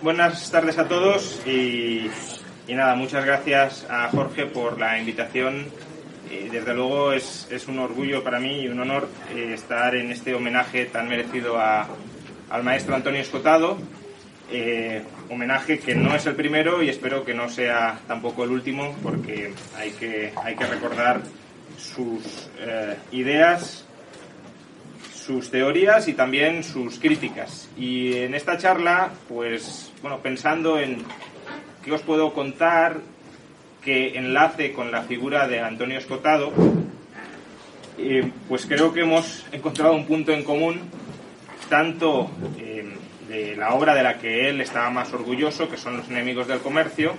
Buenas tardes a todos y nada, muchas gracias a Jorge por la invitación. Desde luego es un orgullo para mí y un honor estar en este homenaje tan merecido al maestro Antonio Escotado. Homenaje que no es el primero y espero que no sea tampoco el último, porque hay que recordar sus ideas, sus teorías y también sus críticas. Y en esta charla, pues, bueno, pensando en qué os puedo contar que enlace con la figura de Antonio Escotado, pues creo que hemos encontrado un punto en común, tanto de la obra de la que él estaba más orgulloso, que son Los enemigos del comercio,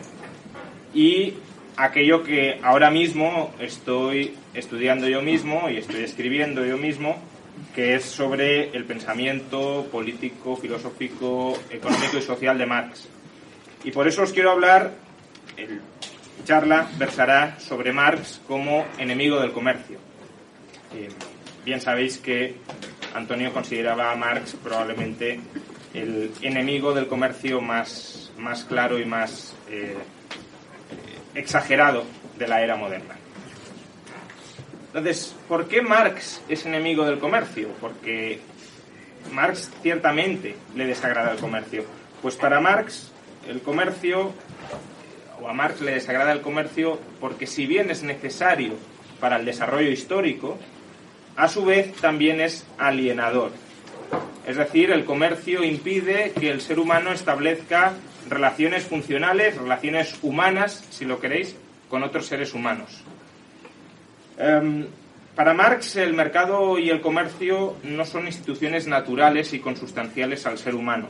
y aquello que ahora mismo estoy estudiando yo mismo y estoy escribiendo yo mismo, que es sobre el pensamiento político, filosófico, económico y social de Marx. Y por eso os quiero hablar, la charla versará sobre Marx como enemigo del comercio. Bien sabéis que Antonio consideraba a Marx probablemente el enemigo del comercio más claro y más exagerado de la era moderna. Entonces, ¿por qué Marx es enemigo del comercio? Porque Marx ciertamente le desagrada el comercio. Pues para Marx el comercio, o a Marx le desagrada el comercio porque si bien es necesario para el desarrollo histórico, a su vez también es alienador. Es decir, el comercio impide que el ser humano establezca relaciones funcionales, relaciones humanas, si lo queréis, con otros seres humanos. Para Marx el mercado y el comercio no son instituciones naturales y consustanciales al ser humano.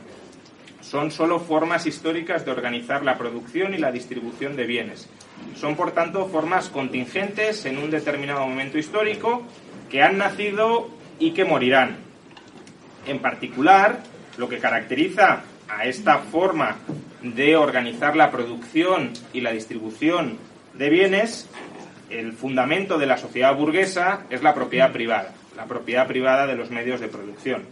Son solo formas históricas de organizar la producción y la distribución de bienes. Son, por tanto, formas contingentes en un determinado momento histórico que han nacido y que morirán. En particular, lo que caracteriza a esta forma de organizar la producción y la distribución de bienes, el fundamento de la sociedad burguesa, es la propiedad privada de los medios de producción.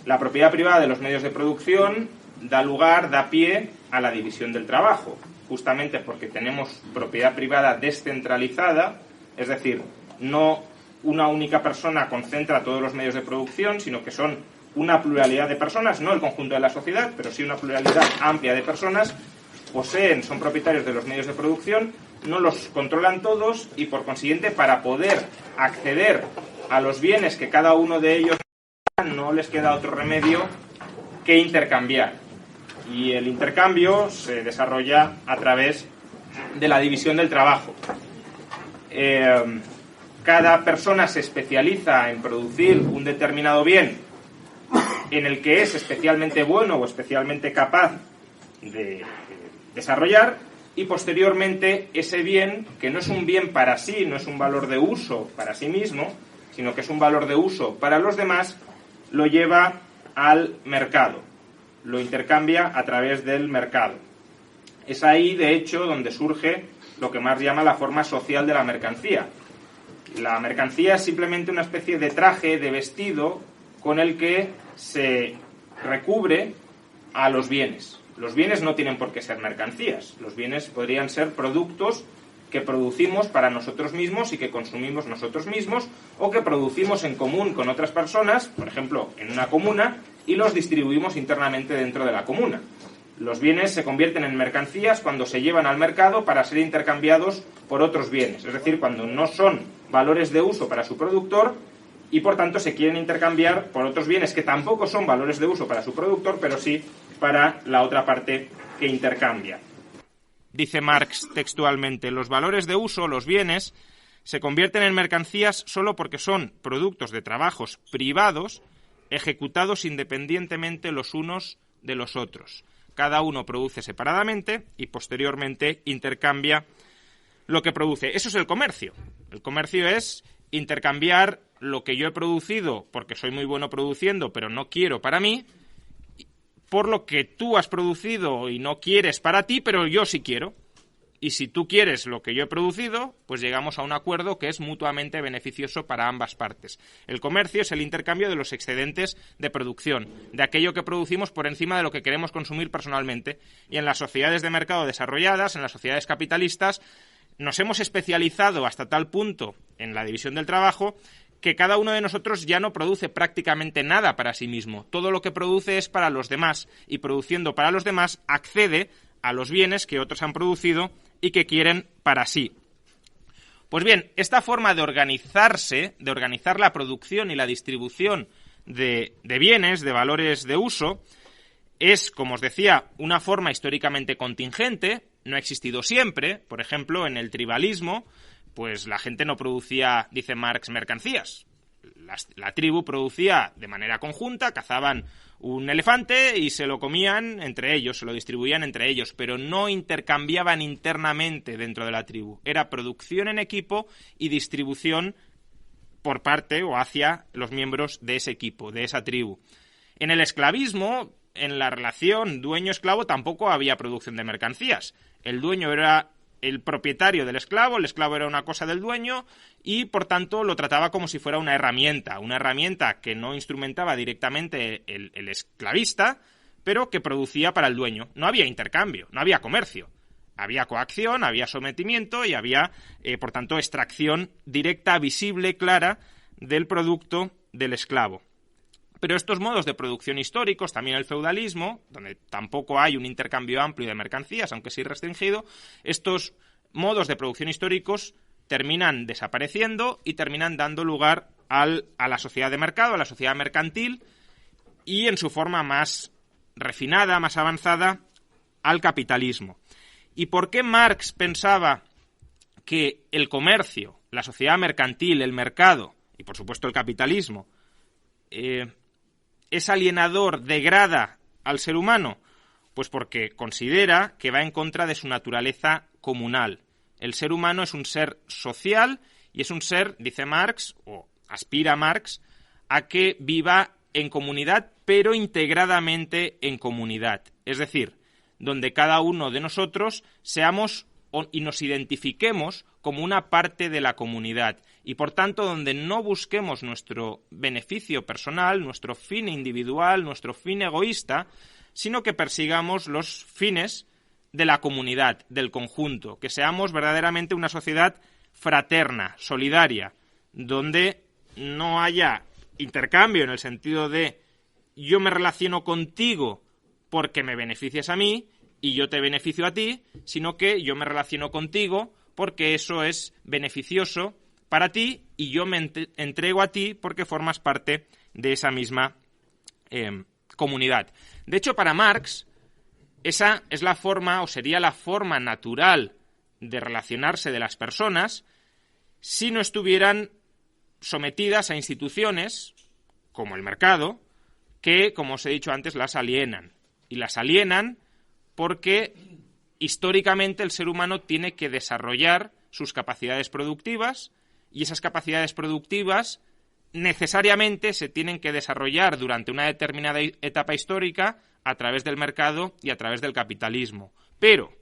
La propiedad privada de los medios de producción da pie a la división del trabajo, justamente porque tenemos propiedad privada descentralizada, es decir, no una única persona concentra todos los medios de producción, sino que son una pluralidad de personas, no el conjunto de la sociedad, pero sí una pluralidad amplia de personas, son propietarios de los medios de producción, no los controlan todos y por consiguiente para poder acceder a los bienes que cada uno de ellos no les queda otro remedio que intercambiar. Y el intercambio se desarrolla a través de la división del trabajo. Cada persona se especializa en producir un determinado bien en el que es especialmente bueno o especialmente capaz de desarrollar, y posteriormente ese bien, que no es un bien para sí, no es un valor de uso para sí mismo, sino que es un valor de uso para los demás, lo lleva al mercado, lo intercambia a través del mercado. Es ahí, de hecho, donde surge lo que Marx llama la forma social de la mercancía. La mercancía es simplemente una especie de traje, de vestido, con el que se recubre a los bienes. Los bienes no tienen por qué ser mercancías. Los bienes podrían ser productos que producimos para nosotros mismos y que consumimos nosotros mismos, o que producimos en común con otras personas, por ejemplo, en una comuna, y los distribuimos internamente dentro de la comuna. Los bienes se convierten en mercancías cuando se llevan al mercado para ser intercambiados por otros bienes, es decir, cuando no son valores de uso para su productor y por tanto se quieren intercambiar por otros bienes que tampoco son valores de uso para su productor, pero sí para la otra parte que intercambia. Dice Marx textualmente: los valores de uso, los bienes, se convierten en mercancías solo porque son productos de trabajos privados ejecutados independientemente los unos de los otros. Cada uno produce separadamente y posteriormente intercambia lo que produce. Eso es el comercio. El comercio es intercambiar lo que yo he producido porque soy muy bueno produciendo, pero no quiero para mí, por lo que tú has producido y no quieres para ti, pero yo sí quiero. y si tú quieres lo que yo he producido, pues llegamos a un acuerdo que es mutuamente beneficioso para ambas partes. El comercio es el intercambio de los excedentes de producción, de aquello que producimos por encima de lo que queremos consumir personalmente. Y en las sociedades de mercado desarrolladas, en las sociedades capitalistas, nos hemos especializado hasta tal punto en la división del trabajo que cada uno de nosotros ya no produce prácticamente nada para sí mismo. Todo lo que produce es para los demás, y produciendo para los demás accede a los bienes que otros han producido y que quieren para sí. Pues bien, esta forma de organizarse, de organizar la producción y la distribución de bienes, de valores de uso, es, como os decía, una forma históricamente contingente, no ha existido siempre. Por ejemplo, en el tribalismo, pues la gente no producía, dice Marx, mercancías. La tribu producía de manera conjunta, cazaban un elefante y se lo comían entre ellos, se lo distribuían entre ellos, pero no intercambiaban internamente dentro de la tribu. Era producción en equipo y distribución por parte o hacia los miembros de ese equipo, de esa tribu. En el esclavismo, en la relación dueño-esclavo, tampoco había producción de mercancías. El dueño era el propietario del esclavo, el esclavo era una cosa del dueño y, por tanto, lo trataba como si fuera una herramienta que no instrumentaba directamente el esclavista, pero que producía para el dueño. No había intercambio, no había comercio. Había coacción, había sometimiento y había, por tanto, extracción directa, visible, clara del producto del esclavo. Pero estos modos de producción históricos, también el feudalismo, donde tampoco hay un intercambio amplio de mercancías, aunque sí restringido, estos modos de producción históricos terminan desapareciendo y terminan dando lugar a la sociedad de mercado, a la sociedad mercantil, y en su forma más refinada, más avanzada, al capitalismo. ¿Y por qué Marx pensaba que el comercio, la sociedad mercantil, el mercado y, por supuesto, el capitalismo es alienador, degrada al ser humano? Pues porque considera que va en contra de su naturaleza comunal. El ser humano es un ser social y es un ser, dice Marx, o aspira Marx, a que viva en comunidad, pero integradamente en comunidad. Es decir, donde cada uno de nosotros seamos y nos identifiquemos como una parte de la comunidad y, por tanto, donde no busquemos nuestro beneficio personal, nuestro fin individual, nuestro fin egoísta, sino que persigamos los fines de la comunidad, del conjunto, que seamos verdaderamente una sociedad fraterna, solidaria, donde no haya intercambio en el sentido de yo me relaciono contigo porque me beneficias a mí y yo te beneficio a ti, sino que yo me relaciono contigo porque eso es beneficioso para ti y yo me entrego a ti porque formas parte de esa misma comunidad. De hecho, para Marx, esa es la forma, o sería la forma natural de relacionarse de las personas si no estuvieran sometidas a instituciones, como el mercado, que, como os he dicho antes, las alienan. Y las alienan porque históricamente el ser humano tiene que desarrollar sus capacidades productivas y esas capacidades productivas necesariamente se tienen que desarrollar durante una determinada etapa histórica a través del mercado y a través del capitalismo. Pero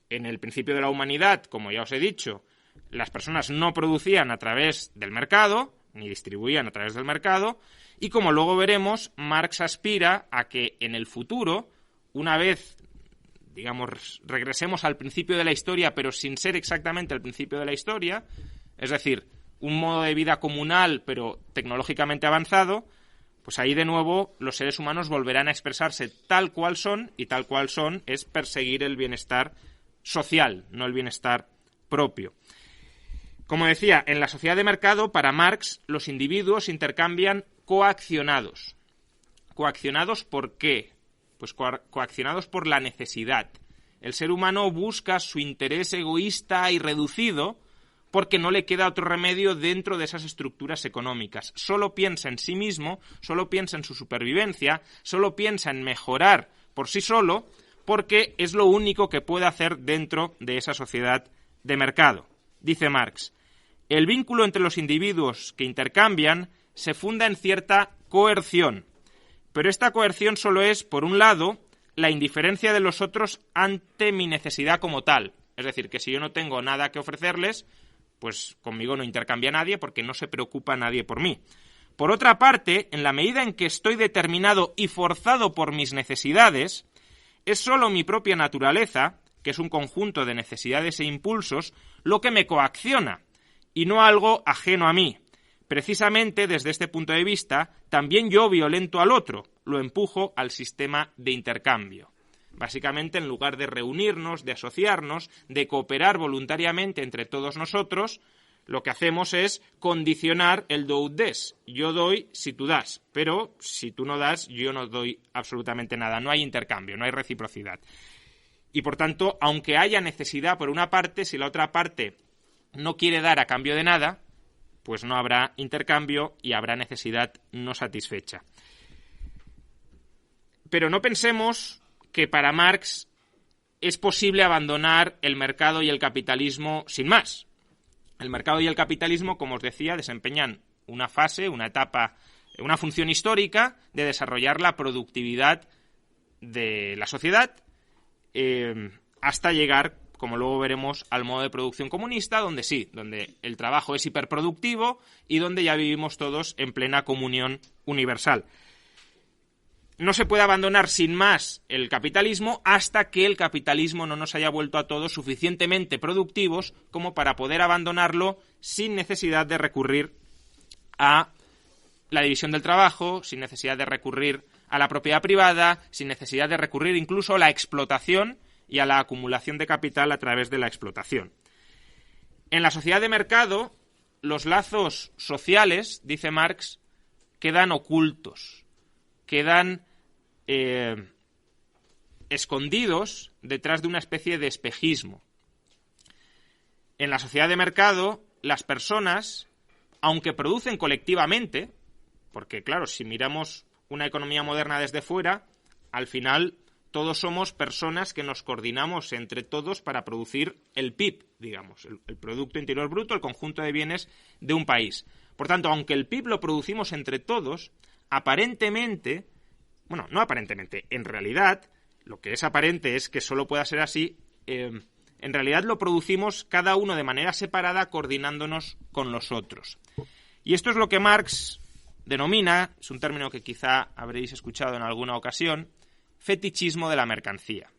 en el principio de la humanidad, como ya os he dicho, las personas no producían a través del mercado, ni distribuían a través del mercado, y como luego veremos, Marx aspira a que en el futuro, una vez, digamos, regresemos al principio de la historia, pero sin ser exactamente el principio de la historia, es decir, un modo de vida comunal, pero tecnológicamente avanzado, pues ahí de nuevo los seres humanos volverán a expresarse tal cual son, y tal cual son es perseguir el bienestar social, no el bienestar propio. Como decía, en la sociedad de mercado, para Marx, los individuos intercambian coaccionados. ¿Coaccionados por qué? Pues coaccionados por la necesidad. El ser humano busca su interés egoísta y reducido porque no le queda otro remedio dentro de esas estructuras económicas. Solo piensa en sí mismo, solo piensa en su supervivencia, solo piensa en mejorar por sí solo, porque es lo único que puede hacer dentro de esa sociedad de mercado. Dice Marx, el vínculo entre los individuos que intercambian se funda en cierta coerción, pero esta coerción solo es, por un lado, la indiferencia de los otros ante mi necesidad como tal. Es decir, que si yo no tengo nada que ofrecerles, pues conmigo no intercambia nadie porque no se preocupa nadie por mí. Por otra parte, en la medida en que estoy determinado y forzado por mis necesidades, es solo mi propia naturaleza, que es un conjunto de necesidades e impulsos, lo que me coacciona, y no algo ajeno a mí. Precisamente desde este punto de vista, también yo violento al otro, lo empujo al sistema de intercambio. Básicamente, en lugar de reunirnos, de asociarnos, de cooperar voluntariamente entre todos nosotros, lo que hacemos es condicionar el do ut des. Yo doy si tú das, pero si tú no das, yo no doy absolutamente nada. No hay intercambio, no hay reciprocidad. Y por tanto, aunque haya necesidad por una parte, si la otra parte no quiere dar a cambio de nada, pues no habrá intercambio y habrá necesidad no satisfecha. Pero no pensemos que para Marx es posible abandonar el mercado y el capitalismo sin más. El mercado y el capitalismo, como os decía, desempeñan una fase, una etapa, una función histórica de desarrollar la productividad de la sociedad hasta llegar, como luego veremos, al modo de producción comunista, donde el trabajo es hiperproductivo y donde ya vivimos todos en plena comunión universal. No se puede abandonar sin más el capitalismo hasta que el capitalismo no nos haya vuelto a todos suficientemente productivos como para poder abandonarlo sin necesidad de recurrir a la división del trabajo, sin necesidad de recurrir a la propiedad privada, sin necesidad de recurrir incluso a la explotación y a la acumulación de capital a través de la explotación. En la sociedad de mercado, los lazos sociales, dice Marx, quedan ocultos, quedan escondidos detrás de una especie de espejismo. En la sociedad de mercado, las personas, aunque producen colectivamente, porque claro, si miramos una economía moderna desde fuera, al final todos somos personas que nos coordinamos entre todos para producir el PIB, digamos, el Producto Interior Bruto, el conjunto de bienes de un país. Por tanto, aunque el PIB lo producimos entre todos, aparentemente, bueno, no aparentemente, en realidad, lo que es aparente es que solo pueda ser así, en realidad lo producimos cada uno de manera separada, coordinándonos con los otros. Y esto es lo que Marx denomina, es un término que quizá habréis escuchado en alguna ocasión, fetichismo de la mercancía.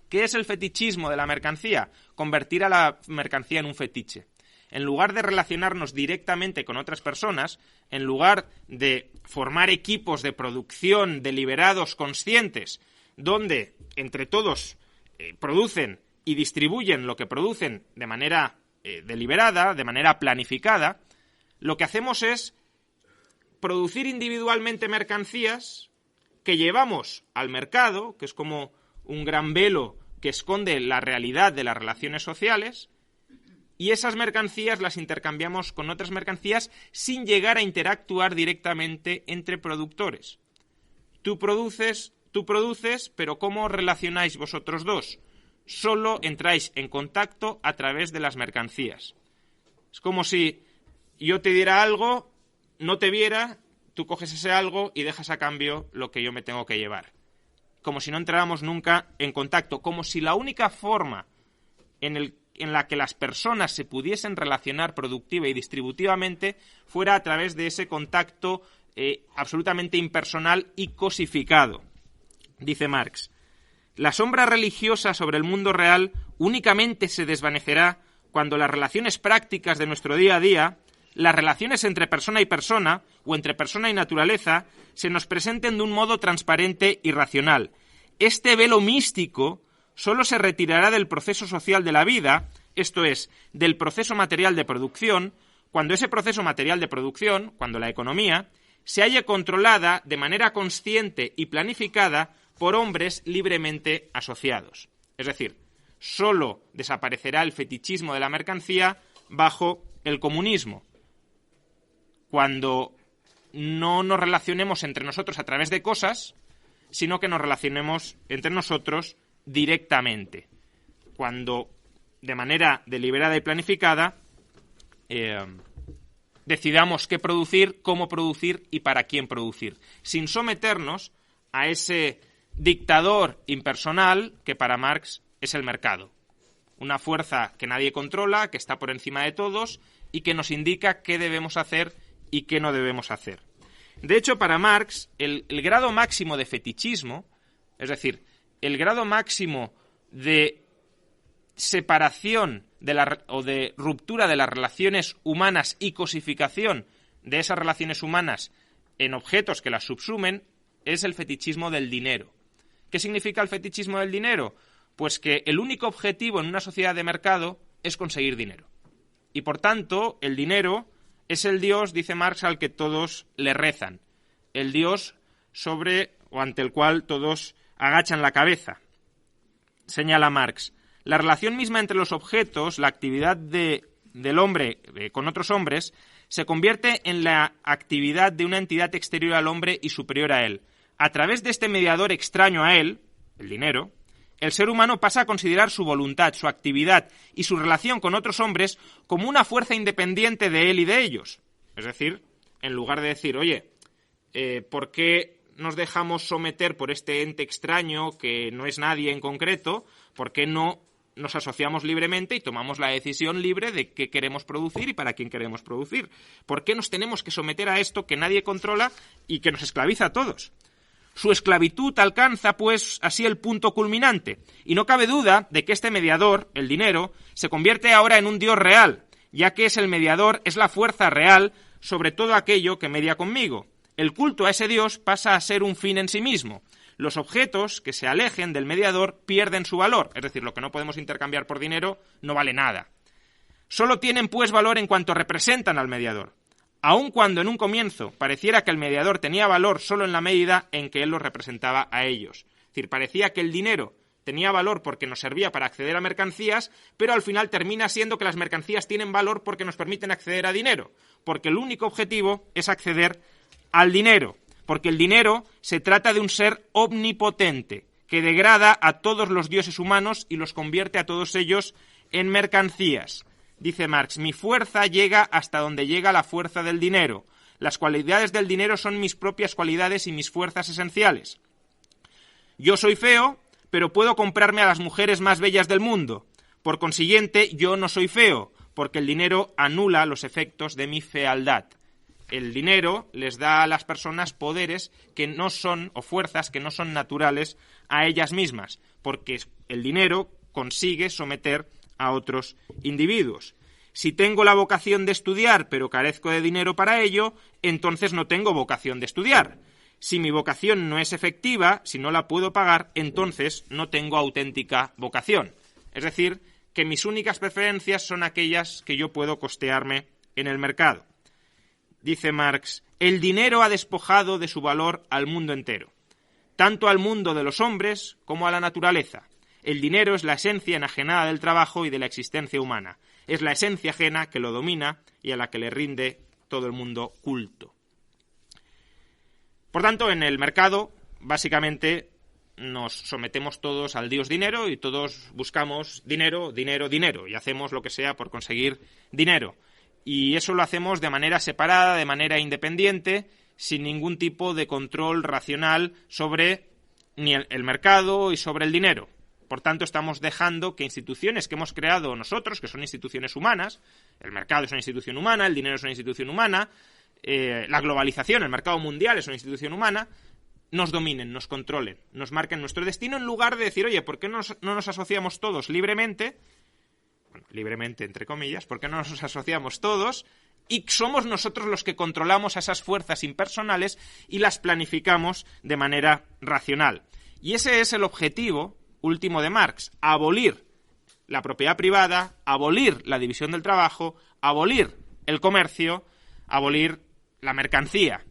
¿Qué es el fetichismo de la mercancía? Convertir a la mercancía en un fetiche. En lugar de relacionarnos directamente con otras personas, en lugar de formar equipos de producción deliberados, conscientes, donde entre todos producen y distribuyen lo que producen de manera deliberada, de manera planificada, lo que hacemos es producir individualmente mercancías que llevamos al mercado, que es como un gran velo que esconde la realidad de las relaciones sociales, y esas mercancías las intercambiamos con otras mercancías sin llegar a interactuar directamente entre productores. Tú produces, pero ¿cómo os relacionáis vosotros dos? Solo entráis en contacto a través de las mercancías. Es como si yo te diera algo, no te viera, tú coges ese algo y dejas a cambio lo que yo me tengo que llevar. Como si no entráramos nunca en contacto, como si la única forma en la que las personas se pudiesen relacionar productiva y distributivamente fuera a través de ese contacto absolutamente impersonal y cosificado. Dice Marx, la sombra religiosa sobre el mundo real únicamente se desvanecerá cuando las relaciones prácticas de nuestro día a día, las relaciones entre persona y persona o entre persona y naturaleza, se nos presenten de un modo transparente y racional. Este velo místico solo se retirará del proceso social de la vida, esto es, del proceso material de producción, cuando ese proceso material de producción, cuando la economía, se halle controlada de manera consciente y planificada por hombres libremente asociados. Es decir, solo desaparecerá el fetichismo de la mercancía bajo el comunismo, cuando no nos relacionemos entre nosotros a través de cosas, sino que nos relacionemos entre nosotros directamente, cuando de manera deliberada y planificada decidamos qué producir, cómo producir y para quién producir, sin someternos a ese dictador impersonal que para Marx es el mercado. una fuerza que nadie controla, que está por encima de todos y que nos indica qué debemos hacer y qué no debemos hacer. De hecho, para Marx, el grado máximo de fetichismo, es decir, el grado máximo de separación o de ruptura de las relaciones humanas y cosificación de esas relaciones humanas en objetos que las subsumen, es el fetichismo del dinero. ¿Qué significa el fetichismo del dinero? Pues que el único objetivo en una sociedad de mercado es conseguir dinero. Y por tanto, el dinero es el Dios, dice Marx, al que todos le rezan. El Dios sobre o ante el cual todos agachan la cabeza. Señala Marx, la relación misma entre los objetos, la actividad del hombre con otros hombres, se convierte en la actividad de una entidad exterior al hombre y superior a él. A través de este mediador extraño a él, el dinero, el ser humano pasa a considerar su voluntad, su actividad y su relación con otros hombres como una fuerza independiente de él y de ellos. Es decir, en lugar de decir, oye, ¿por qué nos dejamos someter por este ente extraño que no es nadie en concreto? ¿Por qué no nos asociamos libremente y tomamos la decisión libre de qué queremos producir y para quién queremos producir? ¿Por qué nos tenemos que someter a esto que nadie controla y que nos esclaviza a todos? Su esclavitud alcanza, pues, así el punto culminante, y no cabe duda de que este mediador, el dinero, se convierte ahora en un Dios real, ya que es el mediador, es la fuerza real sobre todo aquello que media conmigo. El culto a ese Dios pasa a ser un fin en sí mismo. Los objetos que se alejen del mediador pierden su valor, es decir, lo que no podemos intercambiar por dinero no vale nada. Solo tienen, pues, valor en cuanto representan al mediador, aun cuando en un comienzo pareciera que el mediador tenía valor solo en la medida en que él los representaba a ellos. Es decir, parecía que el dinero tenía valor porque nos servía para acceder a mercancías, pero al final termina siendo que las mercancías tienen valor porque nos permiten acceder a dinero, porque el único objetivo es acceder al dinero, porque el dinero se trata de un ser omnipotente que degrada a todos los dioses humanos y los convierte a todos ellos en mercancías. Dice Marx, mi fuerza llega hasta donde llega la fuerza del dinero. Las cualidades del dinero son mis propias cualidades y mis fuerzas esenciales. Yo soy feo, pero puedo comprarme a las mujeres más bellas del mundo. Por consiguiente, yo no soy feo, porque el dinero anula los efectos de mi fealdad. El dinero les da a las personas poderes que no son, o fuerzas que no son naturales a ellas mismas, porque el dinero consigue someter a otros individuos. Si tengo la vocación de estudiar, pero carezco de dinero para ello, entonces no tengo vocación de estudiar. Si mi vocación no es efectiva, si no la puedo pagar, entonces no tengo auténtica vocación. Es decir, que mis únicas preferencias son aquellas que yo puedo costearme en el mercado. Dice Marx, el dinero ha despojado de su valor al mundo entero, tanto al mundo de los hombres como a la naturaleza. El dinero es la esencia enajenada del trabajo y de la existencia humana. Es la esencia ajena que lo domina y a la que le rinde todo el mundo culto. Por tanto, en el mercado, básicamente, nos sometemos todos al dios dinero y todos buscamos dinero, dinero, dinero, y hacemos lo que sea por conseguir dinero. Y eso lo hacemos de manera separada, de manera independiente, sin ningún tipo de control racional sobre ni el mercado y sobre el dinero. Por tanto, estamos dejando que instituciones que hemos creado nosotros, que son instituciones humanas, el mercado es una institución humana, el dinero es una institución humana, la globalización, el mercado mundial es una institución humana, nos dominen, nos controlen, nos marquen nuestro destino, en lugar de decir, oye, ¿por qué no nos asociamos todos libremente? Bueno, libremente, entre comillas, ¿por qué no nos asociamos todos? Y somos nosotros los que controlamos a esas fuerzas impersonales y las planificamos de manera racional. Y ese es el objetivo último de Marx, abolir la propiedad privada, abolir la división del trabajo, abolir el comercio, abolir la mercancía.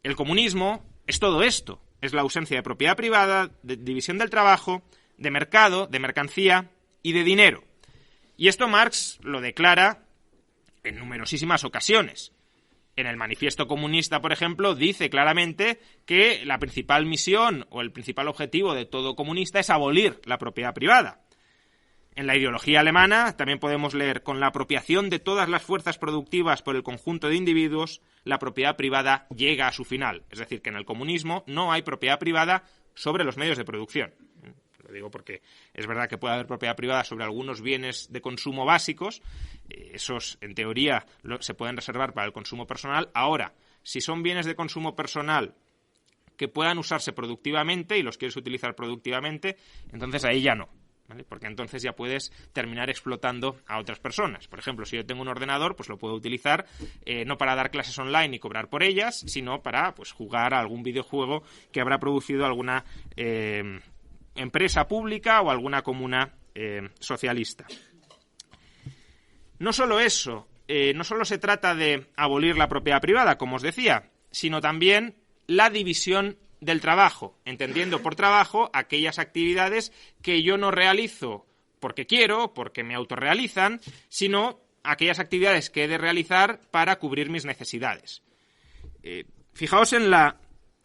El comunismo es todo esto, es la ausencia de propiedad privada, de división del trabajo, de mercado, de mercancía y de dinero. Y esto Marx lo declara en numerosísimas ocasiones. En el Manifiesto Comunista, por ejemplo, dice claramente que la principal misión o el principal objetivo de todo comunista es abolir la propiedad privada. En la ideología alemana también podemos leer, con la apropiación de todas las fuerzas productivas por el conjunto de individuos, la propiedad privada llega a su final. Es decir, que en el comunismo no hay propiedad privada sobre los medios de producción. Lo digo porque es verdad que puede haber propiedad privada sobre algunos bienes de consumo básicos. Esos, en teoría, se pueden reservar para el consumo personal. Ahora, si son bienes de consumo personal que puedan usarse productivamente y los quieres utilizar productivamente, entonces ahí ya no, ¿vale? Porque entonces ya puedes terminar explotando a otras personas. Por ejemplo, si yo tengo un ordenador, pues lo puedo utilizar no para dar clases online y cobrar por ellas, sino para pues jugar a algún videojuego que habrá producido alguna empresa pública o alguna comuna socialista. No solo eso, no solo se trata de abolir la propiedad privada, como os decía, sino también la división del trabajo, entendiendo por trabajo aquellas actividades que yo no realizo porque quiero, porque me autorrealizan, sino aquellas actividades que he de realizar para cubrir mis necesidades. Fijaos en la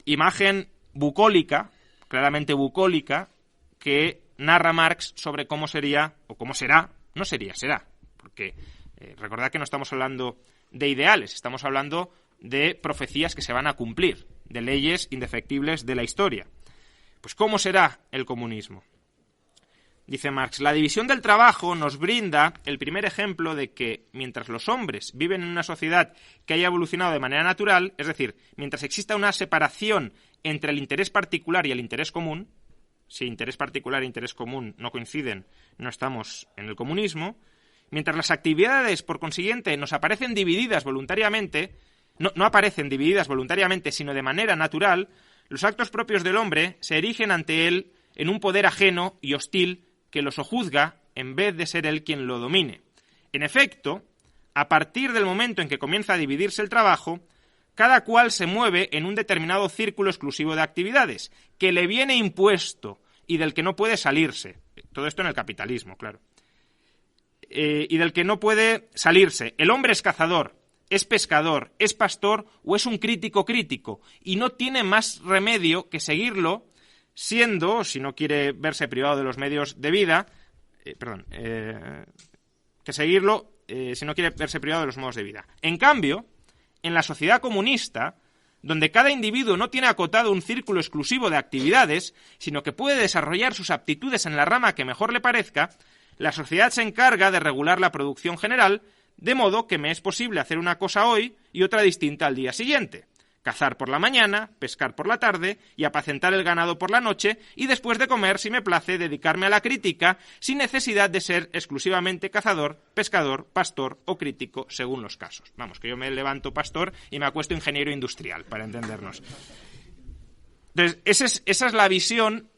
imagen bucólica, claramente bucólica, que narra Marx sobre cómo sería, o cómo será, no sería, será, porque recordad que no estamos hablando de ideales, estamos hablando de profecías que se van a cumplir, de leyes indefectibles de la historia. Pues ¿cómo será el comunismo? Dice Marx, la división del trabajo nos brinda el primer ejemplo de que mientras los hombres viven en una sociedad que haya evolucionado de manera natural, es decir, mientras exista una separación entre el interés particular y el interés común, si interés particular e interés común no coinciden, no estamos en el comunismo, mientras las actividades, por consiguiente, nos aparecen divididas voluntariamente, no aparecen divididas voluntariamente, sino de manera natural, los actos propios del hombre se erigen ante él en un poder ajeno y hostil que lo sojuzga en vez de ser él quien lo domine. En efecto, a partir del momento en que comienza a dividirse el trabajo, cada cual se mueve en un determinado círculo exclusivo de actividades, que le viene impuesto y del que no puede salirse. Todo esto en el capitalismo, claro. Y del que no puede salirse. El hombre es cazador, es pescador, es pastor o es un crítico, y no tiene más remedio que seguirlo, siendo, si no quiere verse privado de los medios de vida, que seguirlo si no quiere verse privado de los modos de vida. En cambio, en la sociedad comunista, donde cada individuo no tiene acotado un círculo exclusivo de actividades, sino que puede desarrollar sus aptitudes en la rama que mejor le parezca, la sociedad se encarga de regular la producción general, de modo que me es posible hacer una cosa hoy y otra distinta al día siguiente. Cazar por la mañana, pescar por la tarde y apacentar el ganado por la noche, y después de comer, si me place, dedicarme a la crítica sin necesidad de ser exclusivamente cazador, pescador, pastor o crítico, según los casos. Vamos, que yo me levanto pastor y me acuesto ingeniero industrial, para entendernos. Entonces, esa es la visión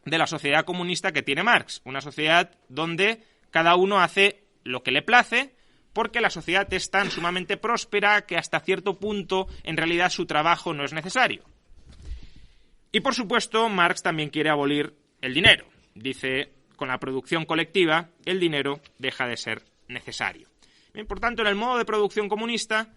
de la sociedad comunista que tiene Marx, una sociedad donde cada uno hace lo que le place, porque la sociedad es tan sumamente próspera que hasta cierto punto en realidad su trabajo no es necesario. Y por supuesto Marx también quiere abolir el dinero. Dice, con la producción colectiva el dinero deja de ser necesario. Bien, por tanto, en el modo de producción comunista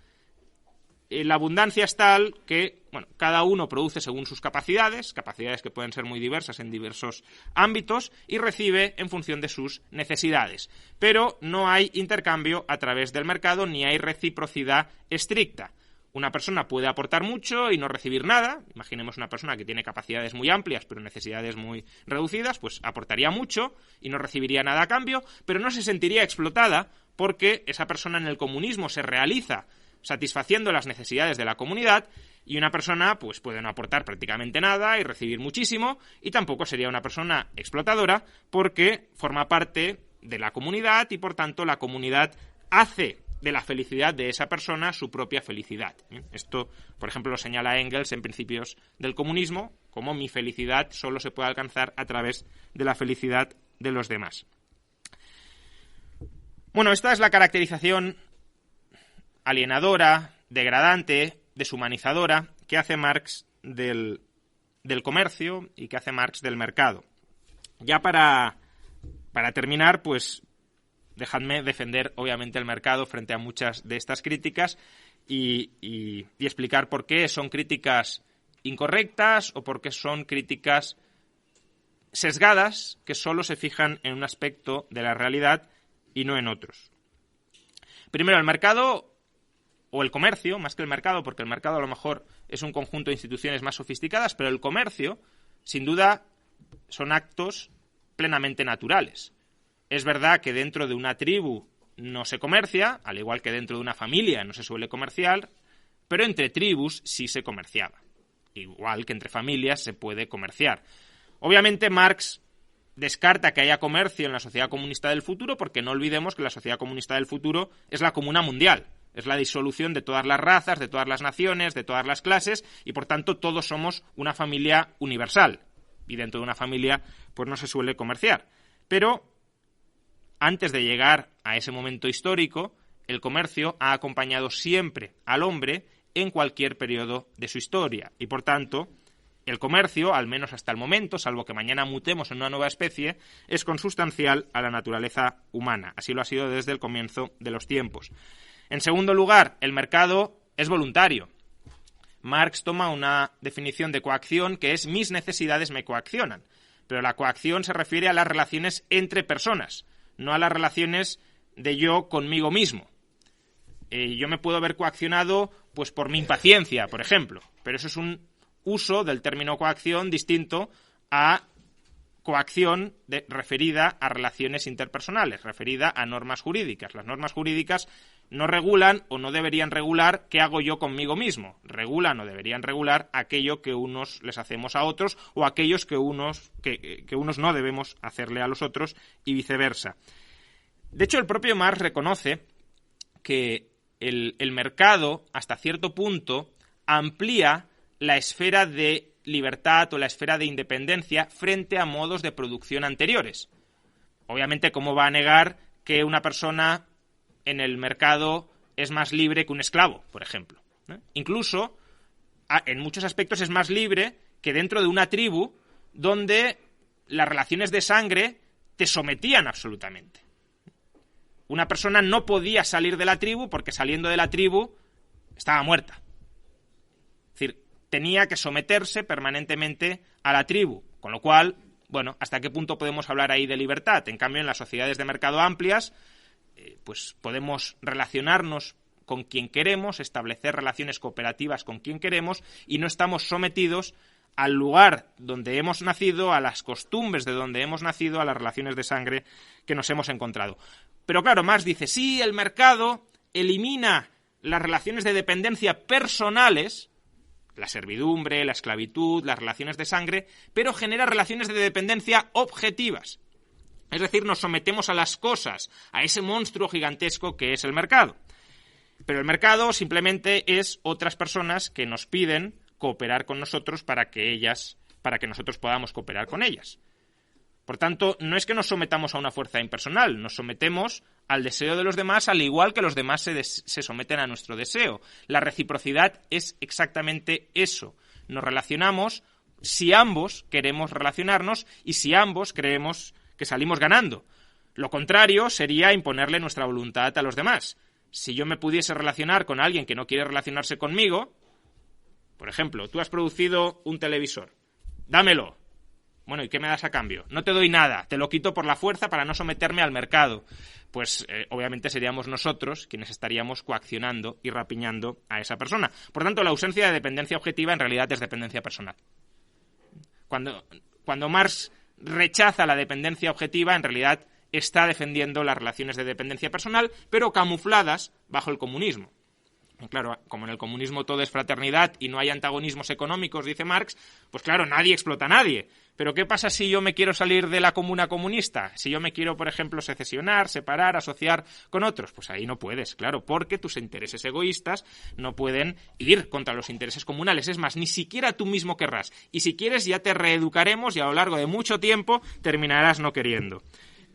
la abundancia es tal que cada uno produce según sus capacidades que pueden ser muy diversas en diversos ámbitos, y recibe en función de sus necesidades. Pero no hay intercambio a través del mercado, ni hay reciprocidad estricta. Una persona puede aportar mucho y no recibir nada. Imaginemos una persona que tiene capacidades muy amplias pero necesidades muy reducidas, pues aportaría mucho y no recibiría nada a cambio, pero no se sentiría explotada porque esa persona en el comunismo se realiza satisfaciendo las necesidades de la comunidad, y una persona pues puede no aportar prácticamente nada y recibir muchísimo, y tampoco sería una persona explotadora porque forma parte de la comunidad y por tanto la comunidad hace de la felicidad de esa persona su propia felicidad. Esto, por ejemplo, lo señala Engels en Principios del Comunismo, como mi felicidad solo se puede alcanzar a través de la felicidad de los demás. Bueno, esta es la caracterización alienadora, degradante, deshumanizadora que hace Marx del comercio y que hace Marx del mercado. Ya para terminar, pues dejadme defender obviamente el mercado frente a muchas de estas críticas y explicar por qué son críticas incorrectas o por qué son críticas sesgadas que solo se fijan en un aspecto de la realidad y no en otros. Primero, el mercado o el comercio, más que el mercado, porque el mercado a lo mejor es un conjunto de instituciones más sofisticadas, pero el comercio, sin duda, son actos plenamente naturales. Es verdad que dentro de una tribu no se comercia, al igual que dentro de una familia no se suele comerciar, pero entre tribus sí se comerciaba. Igual que entre familias se puede comerciar. Obviamente Marx descarta que haya comercio en la sociedad comunista del futuro, porque no olvidemos que la sociedad comunista del futuro es la comuna mundial. Es la disolución de todas las razas, de todas las naciones, de todas las clases, y por tanto todos somos una familia universal. Y dentro de una familia pues no se suele comerciar. Pero antes de llegar a ese momento histórico, el comercio ha acompañado siempre al hombre en cualquier periodo de su historia. Y por tanto, el comercio, al menos hasta el momento, salvo que mañana mutemos en una nueva especie, es consustancial a la naturaleza humana. Así lo ha sido desde el comienzo de los tiempos. En segundo lugar, el mercado es voluntario. Marx toma una definición de coacción que es mis necesidades me coaccionan. Pero la coacción se refiere a las relaciones entre personas, no a las relaciones de yo conmigo mismo. Yo me puedo ver coaccionado pues por mi impaciencia, por ejemplo, pero eso es un uso del término coacción distinto a coacción referida a relaciones interpersonales, referida a normas jurídicas. Las normas jurídicas no regulan o no deberían regular qué hago yo conmigo mismo. Regulan o deberían regular aquello que unos les hacemos a otros o aquellos que unos no debemos hacerle a los otros y viceversa. De hecho, el propio Marx reconoce que el mercado, hasta cierto punto, amplía la esfera de libertad o la esfera de independencia frente a modos de producción anteriores. Obviamente, ¿cómo va a negar que una persona en el mercado es más libre que un esclavo, por ejemplo? Incluso, en muchos aspectos es más libre que dentro de una tribu donde las relaciones de sangre te sometían absolutamente. Una persona no podía salir de la tribu porque saliendo de la tribu estaba muerta. Es decir, tenía que someterse permanentemente a la tribu, con lo cual, bueno, ¿hasta qué punto podemos hablar ahí de libertad? En cambio, en las sociedades de mercado amplias, pues podemos relacionarnos con quien queremos, establecer relaciones cooperativas con quien queremos y no estamos sometidos al lugar donde hemos nacido, a las costumbres de donde hemos nacido, a las relaciones de sangre que nos hemos encontrado. Pero claro, Marx dice, sí, el mercado elimina las relaciones de dependencia personales, la servidumbre, la esclavitud, las relaciones de sangre, pero genera relaciones de dependencia objetivas. Es decir, nos sometemos a las cosas, a ese monstruo gigantesco que es el mercado. Pero el mercado simplemente es otras personas que nos piden cooperar con nosotros para que nosotros podamos cooperar con ellas. Por tanto, no es que nos sometamos a una fuerza impersonal, nos sometemos al deseo de los demás al igual que los demás se someten a nuestro deseo. La reciprocidad es exactamente eso. Nos relacionamos si ambos queremos relacionarnos y si ambos creemos que salimos ganando. Lo contrario sería imponerle nuestra voluntad a los demás. Si yo me pudiese relacionar con alguien que no quiere relacionarse conmigo, por ejemplo, tú has producido un televisor, dámelo. Bueno, ¿y qué me das a cambio? No te doy nada, te lo quito por la fuerza para no someterme al mercado. Pues obviamente seríamos nosotros quienes estaríamos coaccionando y rapiñando a esa persona. Por tanto, la ausencia de dependencia objetiva en realidad es dependencia personal. Cuando Marx rechaza la dependencia objetiva, en realidad está defendiendo las relaciones de dependencia personal, pero camufladas bajo el comunismo. Y claro, como en el comunismo todo es fraternidad y no hay antagonismos económicos, dice Marx, pues claro, nadie explota a nadie. Pero ¿qué pasa si yo me quiero salir de la comuna comunista? Si yo me quiero, por ejemplo, secesionar, separar, asociar con otros, pues ahí no puedes, claro, porque tus intereses egoístas no pueden ir contra los intereses comunales. Es más, ni siquiera tú mismo querrás. Y si quieres ya te reeducaremos y a lo largo de mucho tiempo terminarás no queriendo.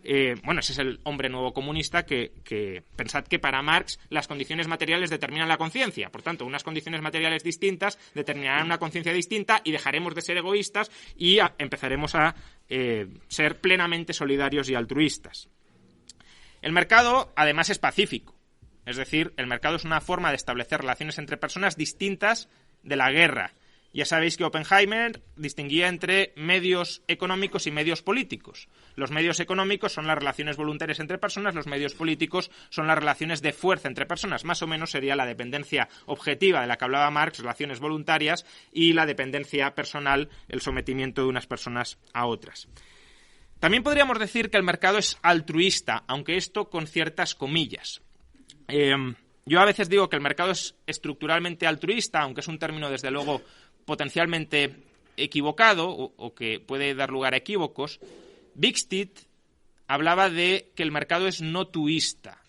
Ese es el hombre nuevo comunista que pensad que para Marx las condiciones materiales determinan la conciencia. Por tanto, unas condiciones materiales distintas determinarán una conciencia distinta y dejaremos de ser egoístas y empezaremos a ser plenamente solidarios y altruistas. El mercado, además, es pacífico. Es decir, el mercado es una forma de establecer relaciones entre personas distintas de la guerra. Ya sabéis que Oppenheimer distinguía entre medios económicos y medios políticos. Los medios económicos son las relaciones voluntarias entre personas, los medios políticos son las relaciones de fuerza entre personas. Más o menos sería la dependencia objetiva de la que hablaba Marx, relaciones voluntarias, y la dependencia personal, el sometimiento de unas personas a otras. También podríamos decir que el mercado es altruista, aunque esto con ciertas comillas. Yo a veces digo que el mercado es estructuralmente altruista, aunque es un término desde luego potencialmente equivocado o que puede dar lugar a equívocos. Bigstead hablaba de que el mercado es no tuista.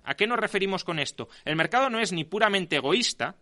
¿A qué nos referimos con esto? El mercado no es ni puramente egoísta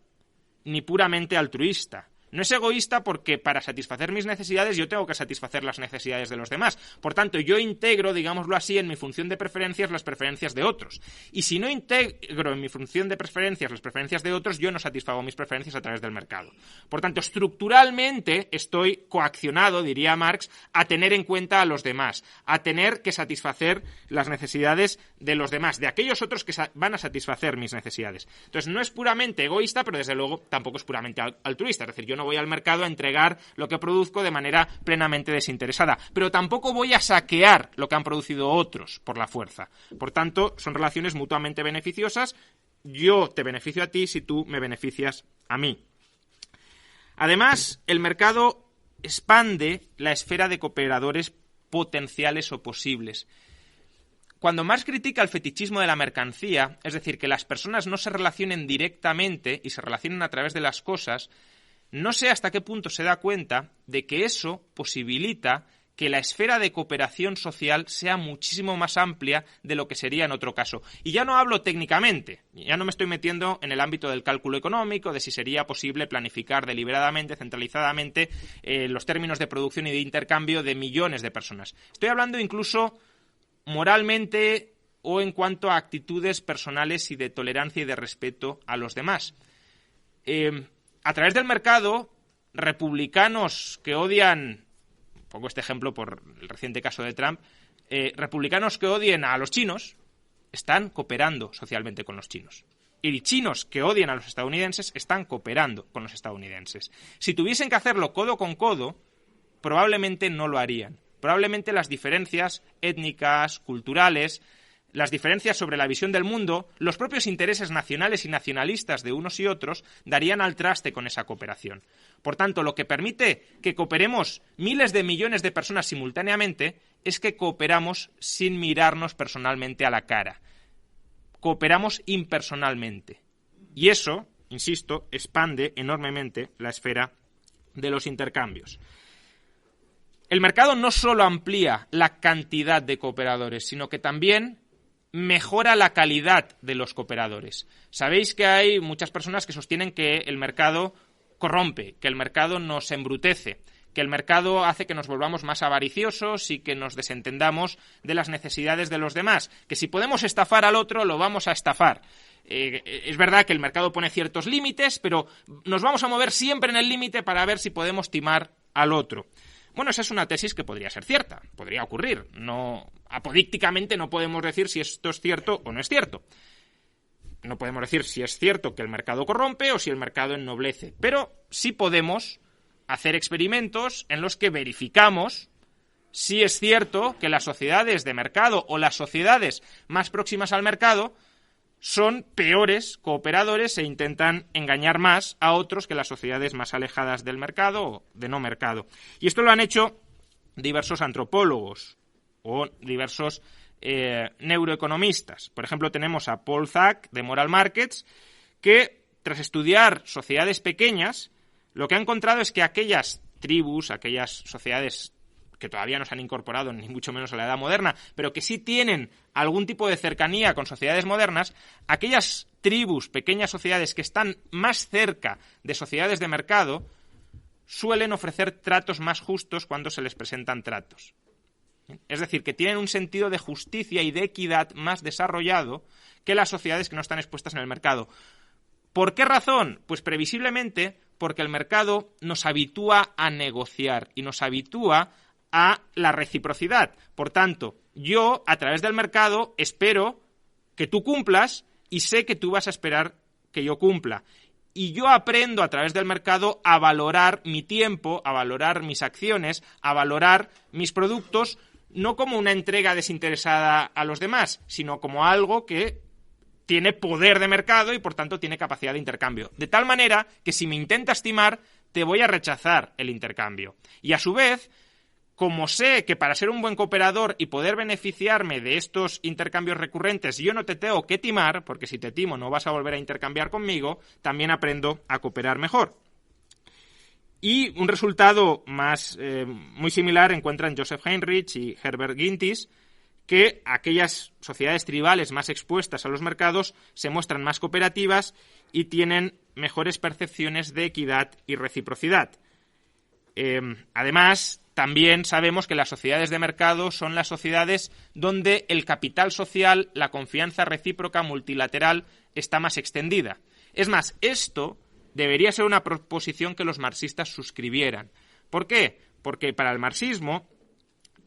ni puramente altruista. No es egoísta porque para satisfacer mis necesidades yo tengo que satisfacer las necesidades de los demás. Por tanto, yo integro, digámoslo así, en mi función de preferencias las preferencias de otros. Y si no integro en mi función de preferencias las preferencias de otros, yo no satisfago mis preferencias a través del mercado. Por tanto, estructuralmente estoy coaccionado, diría Marx, a tener en cuenta a los demás, a tener que satisfacer las necesidades de los demás, de aquellos otros que van a satisfacer mis necesidades. Entonces, no es puramente egoísta, pero desde luego tampoco es puramente altruista. Es decir, yo no voy al mercado a entregar lo que produzco de manera plenamente desinteresada, pero tampoco voy a saquear lo que han producido otros por la fuerza. Por tanto, son relaciones mutuamente beneficiosas. Yo te beneficio a ti si tú me beneficias a mí. Además, el mercado expande la esfera de cooperadores potenciales o posibles. Cuando Marx critica el fetichismo de la mercancía, es decir, que las personas no se relacionen directamente y se relacionen a través de las cosas, no sé hasta qué punto se da cuenta de que eso posibilita que la esfera de cooperación social sea muchísimo más amplia de lo que sería en otro caso. Y ya no hablo técnicamente, ya no me estoy metiendo en el ámbito del cálculo económico, de si sería posible planificar deliberadamente, centralizadamente, los términos de producción y de intercambio de millones de personas. Estoy hablando incluso moralmente o en cuanto a actitudes personales y de tolerancia y de respeto a los demás. A través del mercado, republicanos que odian, pongo este ejemplo por el reciente caso de Trump, republicanos que odien a los chinos están cooperando socialmente con los chinos. Y chinos que odian a los estadounidenses están cooperando con los estadounidenses. Si tuviesen que hacerlo codo con codo, probablemente no lo harían. Probablemente las diferencias étnicas, culturales, las diferencias sobre la visión del mundo, los propios intereses nacionales y nacionalistas de unos y otros darían al traste con esa cooperación. Por tanto, lo que permite que cooperemos miles de millones de personas simultáneamente es que cooperamos sin mirarnos personalmente a la cara. Cooperamos impersonalmente. Y eso, insisto, expande enormemente la esfera de los intercambios. El mercado no solo amplía la cantidad de cooperadores, sino que también mejora la calidad de los cooperadores. Sabéis que hay muchas personas que sostienen que el mercado corrompe, que el mercado nos embrutece, que el mercado hace que nos volvamos más avariciosos y que nos desentendamos de las necesidades de los demás, que si podemos estafar al otro, lo vamos a estafar. Es verdad que el mercado pone ciertos límites, pero nos vamos a mover siempre en el límite para ver si podemos timar al otro. Bueno, esa es una tesis que podría ser cierta, podría ocurrir. Apodícticamente no podemos decir si esto es cierto o no es cierto. No podemos decir si es cierto que el mercado corrompe o si el mercado ennoblece. Pero sí podemos hacer experimentos en los que verificamos si es cierto que las sociedades de mercado o las sociedades más próximas al mercado son peores cooperadores e intentan engañar más a otros que las sociedades más alejadas del mercado o de no mercado. Y esto lo han hecho diversos antropólogos o diversos neuroeconomistas. Por ejemplo, tenemos a Paul Zak de Moral Markets, que tras estudiar sociedades pequeñas, lo que ha encontrado es que aquellas tribus, aquellas sociedades que todavía no se han incorporado ni mucho menos a la edad moderna, pero que sí tienen algún tipo de cercanía con sociedades modernas, aquellas tribus, pequeñas sociedades que están más cerca de sociedades de mercado, suelen ofrecer tratos más justos cuando se les presentan tratos. Es decir, que tienen un sentido de justicia y de equidad más desarrollado que las sociedades que no están expuestas en el mercado. ¿Por qué razón? Pues previsiblemente porque el mercado nos habitúa a negociar y nos habitúa a la reciprocidad. Por tanto, yo, a través del mercado, espero que tú cumplas y sé que tú vas a esperar que yo cumpla. Y yo aprendo a través del mercado a valorar mi tiempo, a valorar mis acciones, a valorar mis productos, no como una entrega desinteresada a los demás, sino como algo que tiene poder de mercado y, por tanto, tiene capacidad de intercambio. De tal manera que si me intentas timar, te voy a rechazar el intercambio. Y, a su vez, como sé que para ser un buen cooperador y poder beneficiarme de estos intercambios recurrentes yo no te tengo que timar, porque si te timo no vas a volver a intercambiar conmigo, también aprendo a cooperar mejor. Y un resultado muy similar encuentran Joseph Heinrich y Herbert Gintis, que aquellas sociedades tribales más expuestas a los mercados se muestran más cooperativas y tienen mejores percepciones de equidad y reciprocidad. Además, también sabemos que las sociedades de mercado son las sociedades donde el capital social, la confianza recíproca multilateral, está más extendida. Es más, esto debería ser una proposición que los marxistas suscribieran. ¿Por qué? Porque para el marxismo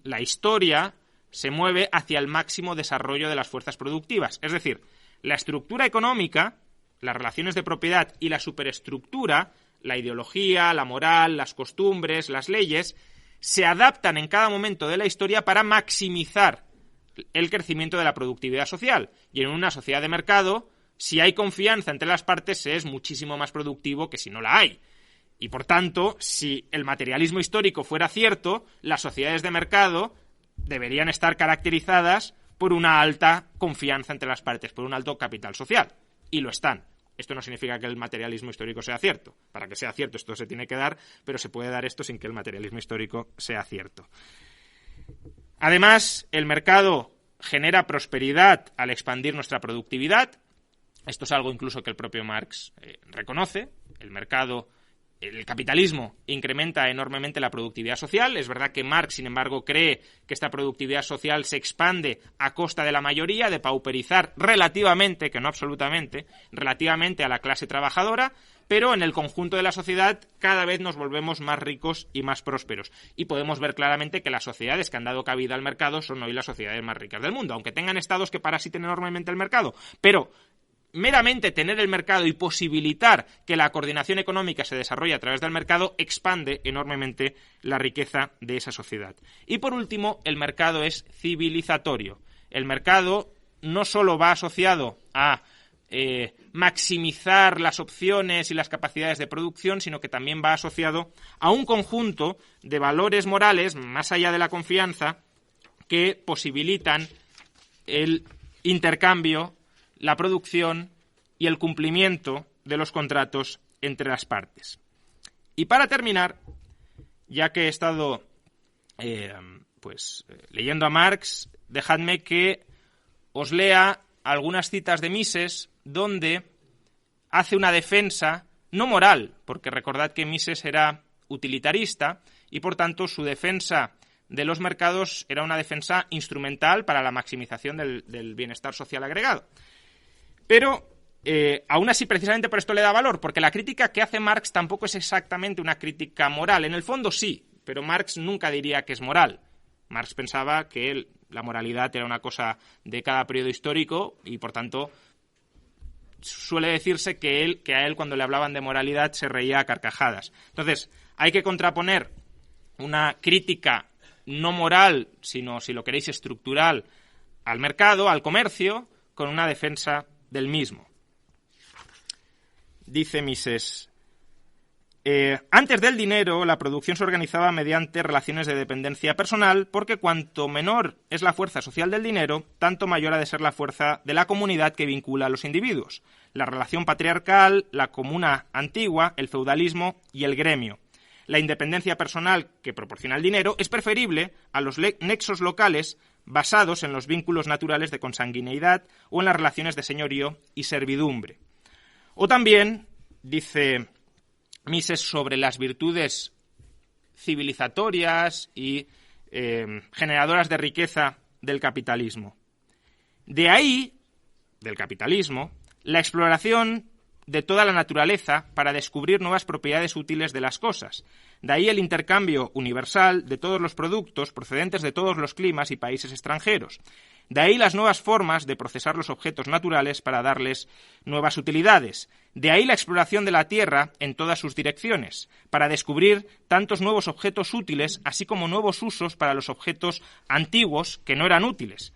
la historia se mueve hacia el máximo desarrollo de las fuerzas productivas. Es decir, la estructura económica, las relaciones de propiedad y la superestructura, la ideología, la moral, las costumbres, las leyes, se adaptan en cada momento de la historia para maximizar el crecimiento de la productividad social. Y en una sociedad de mercado, si hay confianza entre las partes, se es muchísimo más productivo que si no la hay. Y por tanto, si el materialismo histórico fuera cierto, las sociedades de mercado deberían estar caracterizadas por una alta confianza entre las partes, por un alto capital social. Y lo están. Esto no significa que el materialismo histórico sea cierto. Para que sea cierto esto se tiene que dar, pero se puede dar esto sin que el materialismo histórico sea cierto. Además, el mercado genera prosperidad al expandir nuestra productividad. Esto es algo incluso que el propio Marx reconoce. El capitalismo incrementa enormemente la productividad social. Es verdad que Marx, sin embargo, cree que esta productividad social se expande a costa de la mayoría, de pauperizar relativamente, que no absolutamente, relativamente a la clase trabajadora, pero en el conjunto de la sociedad cada vez nos volvemos más ricos y más prósperos. Y podemos ver claramente que las sociedades que han dado cabida al mercado son hoy las sociedades más ricas del mundo, aunque tengan estados que parasiten enormemente el mercado. Pero meramente tener el mercado y posibilitar que la coordinación económica se desarrolle a través del mercado expande enormemente la riqueza de esa sociedad. Y por último, el mercado es civilizatorio. El mercado no solo va asociado a maximizar las opciones y las capacidades de producción, sino que también va asociado a un conjunto de valores morales, más allá de la confianza, que posibilitan el intercambio, la producción y el cumplimiento de los contratos entre las partes. Y para terminar, ya que he estado leyendo a Marx, dejadme que os lea algunas citas de Mises donde hace una defensa no moral, porque recordad que Mises era utilitarista y por tanto su defensa de los mercados era una defensa instrumental para la maximización del bienestar social agregado. Pero aún así, precisamente por esto le da valor, porque la crítica que hace Marx tampoco es exactamente una crítica moral. En el fondo sí, pero Marx nunca diría que es moral. Marx pensaba que la moralidad era una cosa de cada periodo histórico y, por tanto, suele decirse que a él cuando le hablaban de moralidad se reía a carcajadas. Entonces, hay que contraponer una crítica no moral, sino, si lo queréis, estructural al mercado, al comercio, con una defensa del mismo. Dice Mises: antes del dinero, la producción se organizaba mediante relaciones de dependencia personal, porque cuanto menor es la fuerza social del dinero, tanto mayor ha de ser la fuerza de la comunidad que vincula a los individuos. La relación patriarcal, la comuna antigua, el feudalismo y el gremio. La independencia personal que proporciona el dinero es preferible a los nexos locales basados en los vínculos naturales de consanguineidad o en las relaciones de señorío y servidumbre. O también, dice Mises, sobre las virtudes civilizatorias y generadoras de riqueza del capitalismo. De ahí, del capitalismo, la exploración de toda la naturaleza para descubrir nuevas propiedades útiles de las cosas. De ahí el intercambio universal de todos los productos procedentes de todos los climas y países extranjeros. De ahí las nuevas formas de procesar los objetos naturales para darles nuevas utilidades. De ahí la exploración de la Tierra en todas sus direcciones, para descubrir tantos nuevos objetos útiles, así como nuevos usos para los objetos antiguos que no eran útiles.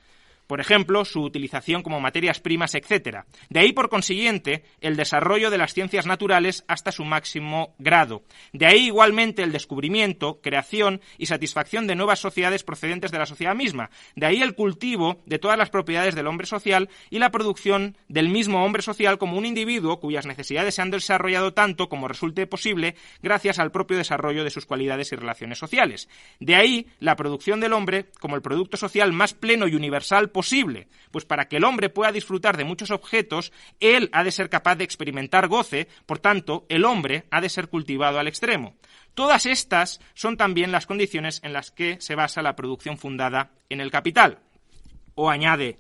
Por ejemplo, su utilización como materias primas, etc. De ahí, por consiguiente, el desarrollo de las ciencias naturales hasta su máximo grado. De ahí, igualmente, el descubrimiento, creación y satisfacción de nuevas sociedades procedentes de la sociedad misma. De ahí el cultivo de todas las propiedades del hombre social y la producción del mismo hombre social como un individuo cuyas necesidades se han desarrollado tanto como resulte posible gracias al propio desarrollo de sus cualidades y relaciones sociales. De ahí la producción del hombre como el producto social más pleno y universal posible, pues para que el hombre pueda disfrutar de muchos objetos, él ha de ser capaz de experimentar goce, por tanto, el hombre ha de ser cultivado al extremo. Todas estas son también las condiciones en las que se basa la producción fundada en el capital. O añade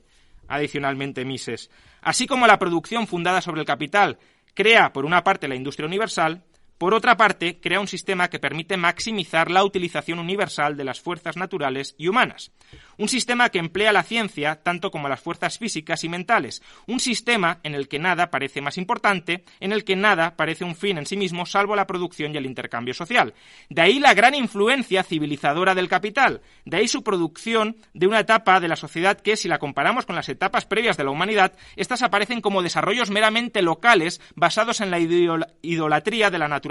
adicionalmente Mises, así como la producción fundada sobre el capital crea, por una parte, la industria universal, por otra parte, crea un sistema que permite maximizar la utilización universal de las fuerzas naturales y humanas. Un sistema que emplea la ciencia tanto como las fuerzas físicas y mentales. Un sistema en el que nada parece más importante, en el que nada parece un fin en sí mismo, salvo la producción y el intercambio social. De ahí la gran influencia civilizadora del capital. De ahí su producción de una etapa de la sociedad que, si la comparamos con las etapas previas de la humanidad, estas aparecen como desarrollos meramente locales basados en la idolatría de la naturaleza.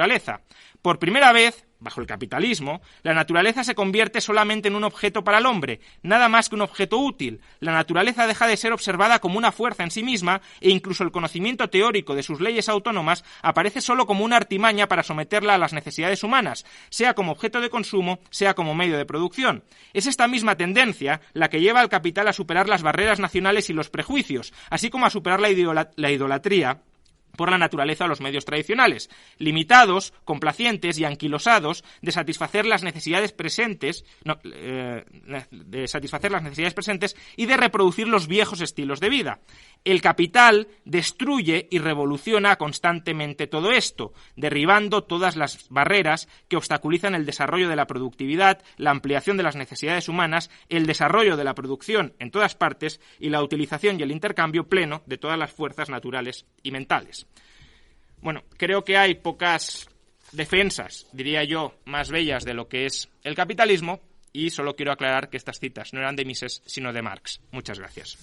Por primera vez, bajo el capitalismo, la naturaleza se convierte solamente en un objeto para el hombre, nada más que un objeto útil. La naturaleza deja de ser observada como una fuerza en sí misma e incluso el conocimiento teórico de sus leyes autónomas aparece solo como una artimaña para someterla a las necesidades humanas, sea como objeto de consumo, sea como medio de producción. Es esta misma tendencia la que lleva al capital a superar las barreras nacionales y los prejuicios, así como a superar la idolatría por la naturaleza o los medios tradicionales, limitados, complacientes y anquilosados de satisfacer las necesidades presentes, y de reproducir los viejos estilos de vida. El capital destruye y revoluciona constantemente todo esto, derribando todas las barreras que obstaculizan el desarrollo de la productividad, la ampliación de las necesidades humanas, el desarrollo de la producción en todas partes y la utilización y el intercambio pleno de todas las fuerzas naturales y mentales. Bueno, creo que hay pocas defensas, diría yo, más bellas de lo que es el capitalismo, y solo quiero aclarar que estas citas no eran de Mises, sino de Marx. Muchas gracias.